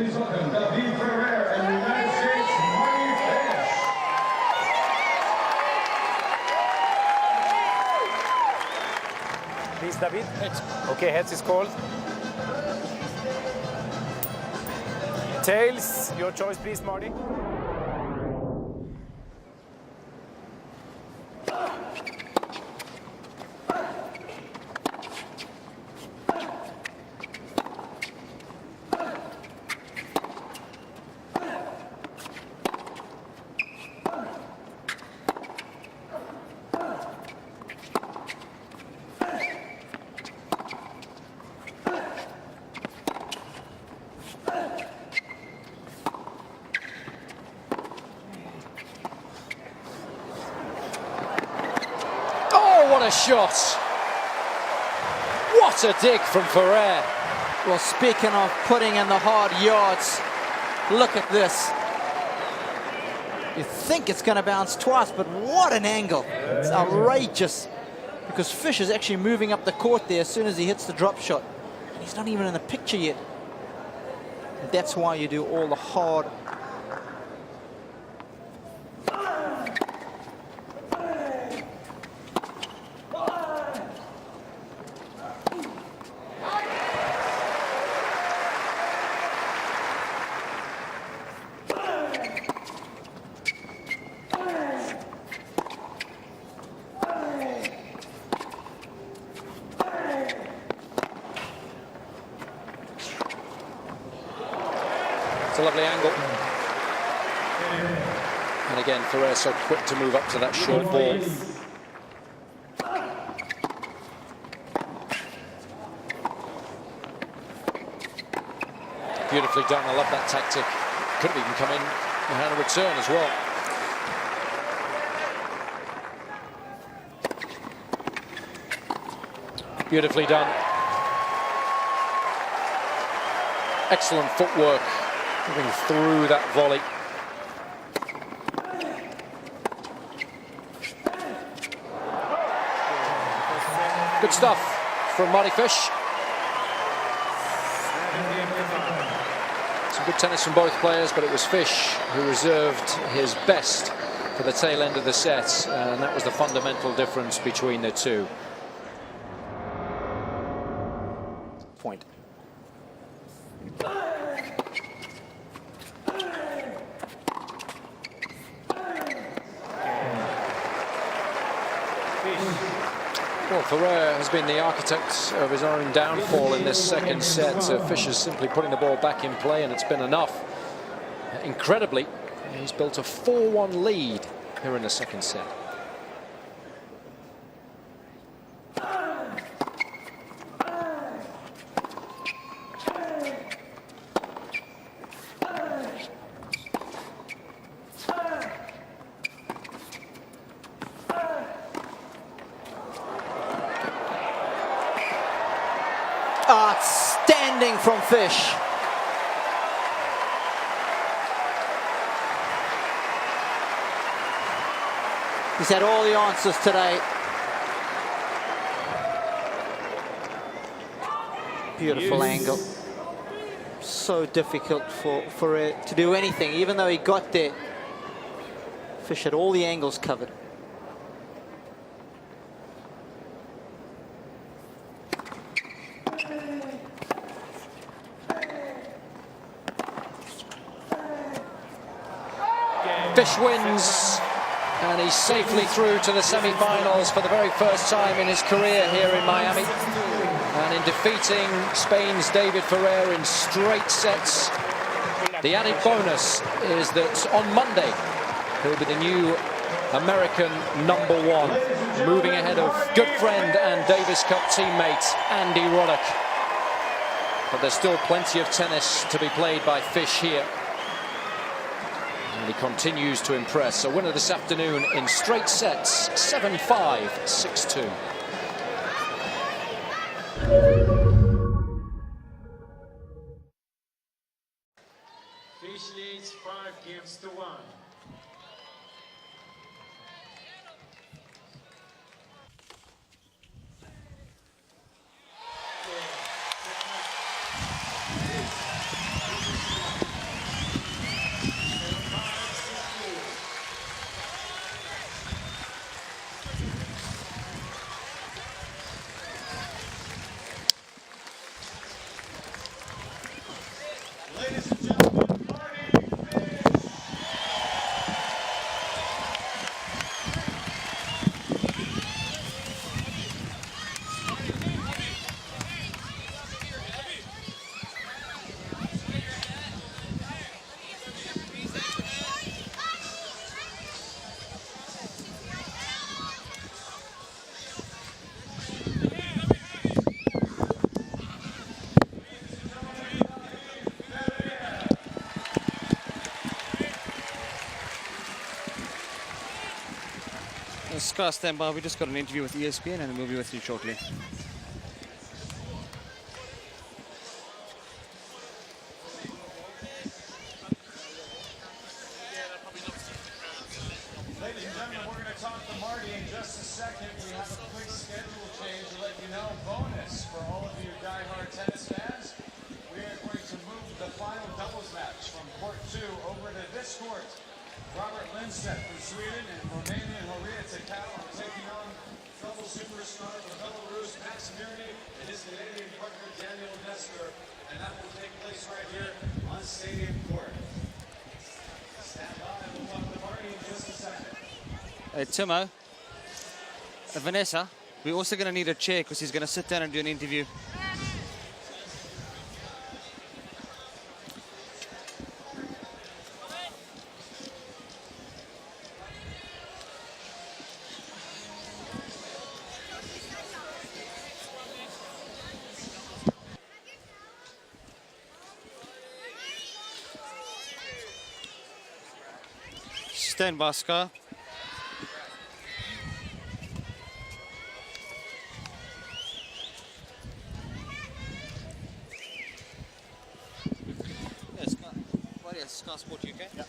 Please welcome Ferrer and United States Miami.Fish. Please, David. Heads. Okay, heads is called. Tails, your choice, please, Marty. What a shot! What a dig from Ferrer. Well, speaking of putting in the hard yards, look at this. You think it's going to bounce twice, but what an angle. It's outrageous. Because Fish is actually moving up the court there as soon as he hits the drop shot. He's not even in the picture yet. That's why you do all the hard. It's a lovely angle. And again, Ferrer so quick to move up to that short ball. Beautifully done. I love that tactic. Could have even come in behind a return as well. Beautifully done. Excellent footwork. Moving through that volley. Good stuff from Marty Fish. Some good tennis from both players, but it was Fish who reserved his best for the tail end of the set, and that was the fundamental difference between the two. Point. Well, Ferrer has been the architect of his own downfall in this second set. Fish is simply putting the ball back in play, and it's been enough. Incredibly, he's built a 4-1 lead here in the second set. Outstanding from Fish. He's had all the answers today. Beautiful angle. So difficult for it to do anything. Even though he got there, Fish had all the angles covered. Fish wins, and he's safely through to the semi-finals for the very first time in his career here in Miami. And in defeating Spain's David Ferrer in straight sets, the added bonus is that on Monday, he'll be the new American #1, moving ahead of good friend and Davis Cup teammate Andy Roddick. But there's still plenty of tennis to be played by Fish here. And he continues to impress. A winner this afternoon in straight sets, 7-5, 6-2. Fish leads 5-1. Sky, stand by. We just got an interview with ESPN and then we'll be with you shortly. Ladies and gentlemen, we're going to talk to Marty in just a second. We have a quick schedule change to let you know. Bonus for all of you die-hard tennis fans. We are going to move the final doubles match from court 2 over to this court. Robert Lindstedt from Sweden and Romanian Horia Takao are taking on double superstar from Belarus, Max Mirny, and his Canadian partner Daniel Nestor. And that will take place right here on Stadium Court. Stand by, we'll talk to Marty in just a second. Timo, Vanessa, we're also going to need a chair because he's going to sit down and do an interview. Stand by, Sky. Yeah, Sky. What is Sky Sport UK? Yeah.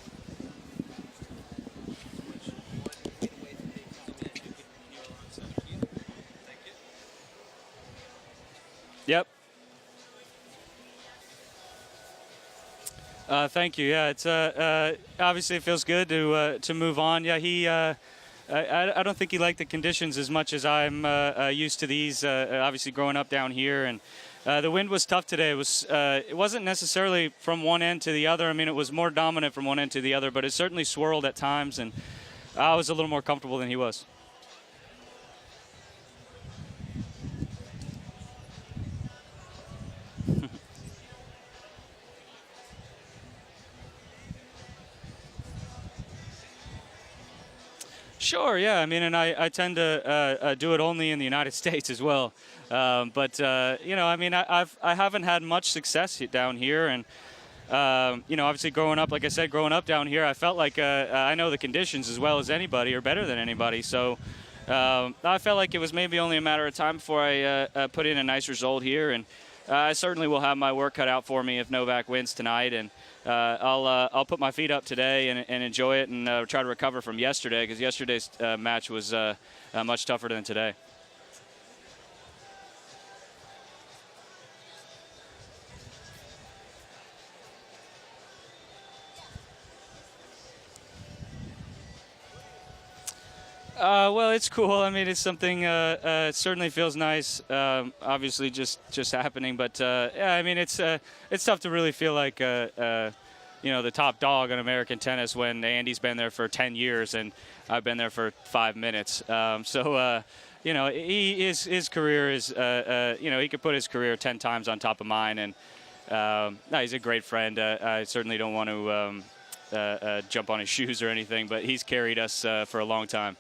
Yep. Thank you. Yeah, it's obviously it feels good to move on. Yeah, I don't think he liked the conditions as much as I'm used to these. Obviously, growing up down here, and the wind was tough today. It wasn't necessarily from one end to the other. I mean, it was more dominant from one end to the other, but it certainly swirled at times, and I was a little more comfortable than he was. Sure, yeah. I mean, and I tend to do it only in the United States as well. But you know, I mean, I haven't had much success down here, and you know, obviously growing up, like I said, growing up down here, I felt like I know the conditions as well as anybody, or better than anybody. So I felt like it was maybe only a matter of time before I put in a nice result here, and I certainly will have my work cut out for me if Novak wins tonight, and I'll put my feet up today and enjoy it, and try to recover from yesterday, because yesterday's match was much tougher than today. Well, it's cool. I mean, it's something. It certainly feels nice. Obviously, just happening, but yeah. I mean, it's tough to really feel like you know, the top dog in American tennis when Andy's been there for 10 years and I've been there for 5 minutes. So you know, his career is you know, he could put his career 10 times on top of mine, and no, he's a great friend. I certainly don't want to jump on his shoes or anything, but he's carried us for a long time.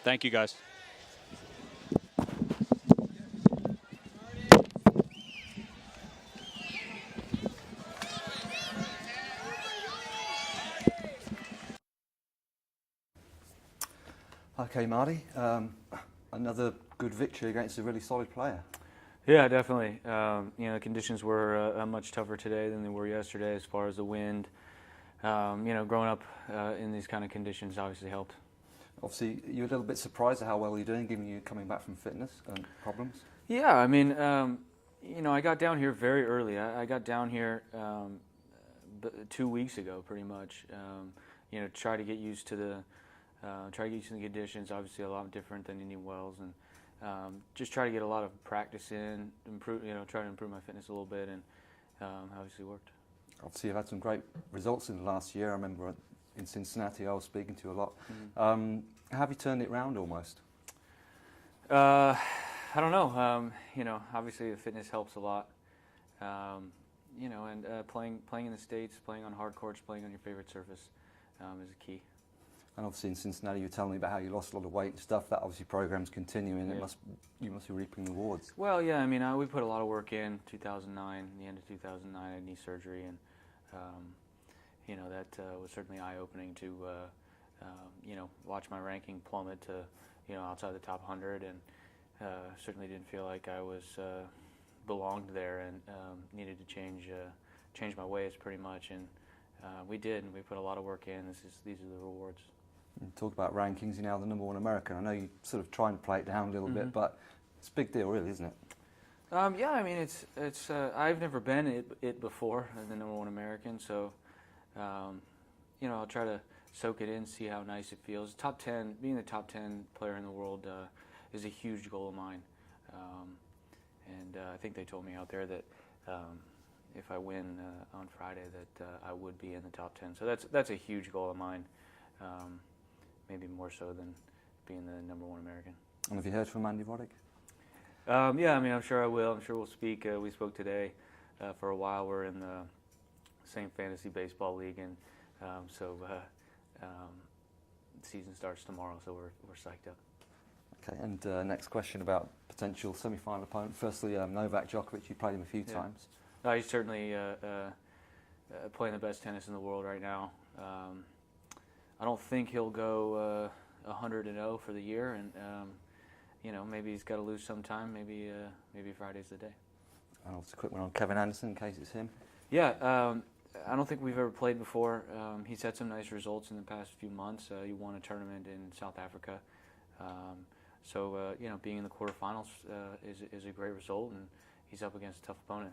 Thank you, guys. Okay, Marty. Another good victory against a really solid player. Yeah, definitely. You know, the conditions were much tougher today than they were yesterday as far as the wind. You know, growing up in these kind of conditions obviously helped. Obviously, you're a little bit surprised at how well you're doing, given you coming back from fitness and problems. Yeah, I mean, you know, I got down here very early. I got down here 2 weeks ago, pretty much. You know, try to get used to the conditions. Obviously, a lot different than Indian Wells, and just try to get a lot of practice in, improve. You know, try to improve my fitness a little bit, and obviously worked. Obviously, you've had some great results in the last year. I remember in Cincinnati, I was speaking to you a lot. Mm-hmm. Have you turned it round almost? I don't know. You know, obviously the fitness helps a lot. You know, and playing in the States, playing on hard courts, playing on your favorite surface is a key. And obviously in Cincinnati, you were telling me about how you lost a lot of weight and stuff. That obviously program's continuing. Yeah. You must be reaping the rewards. Well, yeah, I mean, we put a lot of work in 2009, the end of 2009, I had knee surgery, and you know, that was certainly eye-opening to you know, watch my ranking plummet to, you know, outside the top 100, and certainly didn't feel like I was belonged there, and needed to change my ways pretty much, and we did, and we put a lot of work in. These are the rewards. You talk about rankings, you're now the #1 American. I know you sort of try and play it down a little bit, but it's a big deal, really, isn't it? Yeah, I mean, it's I've never been it before, the #1 American, so you know, I'll try to soak it in, see how nice it feels. Top 10, being the top 10 player in the world is a huge goal of mine, and I think they told me out there that if I win on Friday, that I would be in the top 10. So that's a huge goal of mine, maybe more so than being the #1 American. And have you heard from Andy Roddick? Yeah, I mean, I'm sure I will. I'm sure we'll speak. We spoke today for a while. We're in the same fantasy baseball league, and so the season starts tomorrow, so we're psyched up. Okay, and next question about potential semi-final opponent. Firstly, Novak Djokovic, you played him a few times. No, he's certainly playing the best tennis in the world right now. I don't think he'll go 100-0 for the year, and you know, maybe he's got to lose sometime. Maybe Friday's the day. And also a quick one on Kevin Anderson, in case it's him. Yeah, I don't think we've ever played before. He's had some nice results in the past few months. He won a tournament in South Africa. So you know, being in the quarterfinals is a great result, and he's up against a tough opponent.